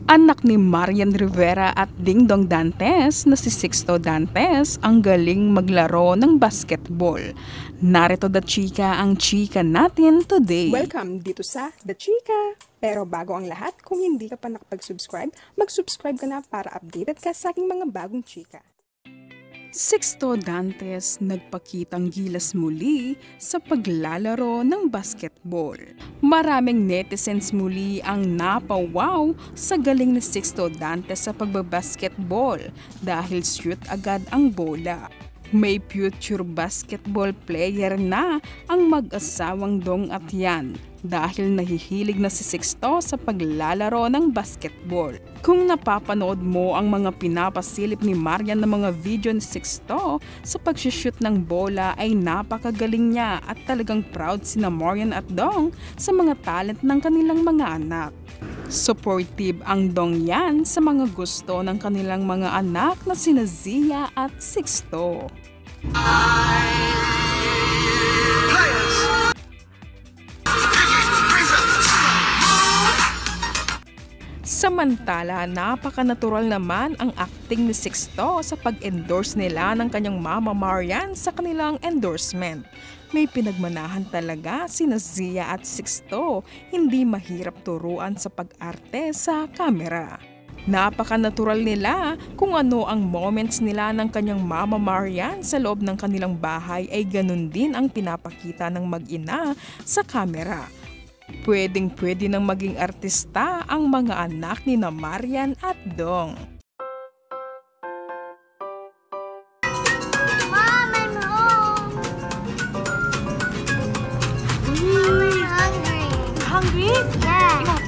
Anak ni Marian Rivera at Dingdong Dantes na si Sixto Dantes ang galing maglaro ng basketball. Narito The Chika ang chika natin today. Welcome dito sa The Chika! Pero bago ang lahat, kung hindi ka pa nakapag-subscribe, mag-subscribe ka na para updated ka sa aking mga bagong chika. Sixto Dantes nagpakitang gilas muli sa paglalaro ng basketball. Maraming netizens muli ang napawaw sa galing ni Sixto Dantes sa pagbabasketball dahil shoot agad ang bola. May future basketball player na ang mag-asawang Dong at Yan dahil nahihilig na si Sixto sa paglalaro ng basketball. Kung napapanood mo ang mga pinapasilip ni Marian ng mga video ni Sixto sa pag-shoot ng bola ay napakagaling niya at talagang proud sina Marian at Dong sa mga talent ng kanilang mga anak. Supportive ang Dong Yan sa mga gusto ng kanilang mga anak na sina Zia at Sixto. Samantala, napaka-natural naman ang acting ni Sixto sa pag-endorse nila ng kanyang mama Marian sa kanilang endorsement. May pinagmanahan talaga sina Zia at Sixto, hindi mahirap turuan sa pag-arte sa kamera. Napaka-natural nila kung ano ang moments nila ng kanyang mama Marian sa loob ng kanilang bahay ay ganun din ang pinapakita ng mag-ina sa kamera. Pwedeng-pwede nang maging artista ang mga anak ni na Marian at Dong. Mom, I'm home. Mom, I'm hungry. Hungry? Yeah. You want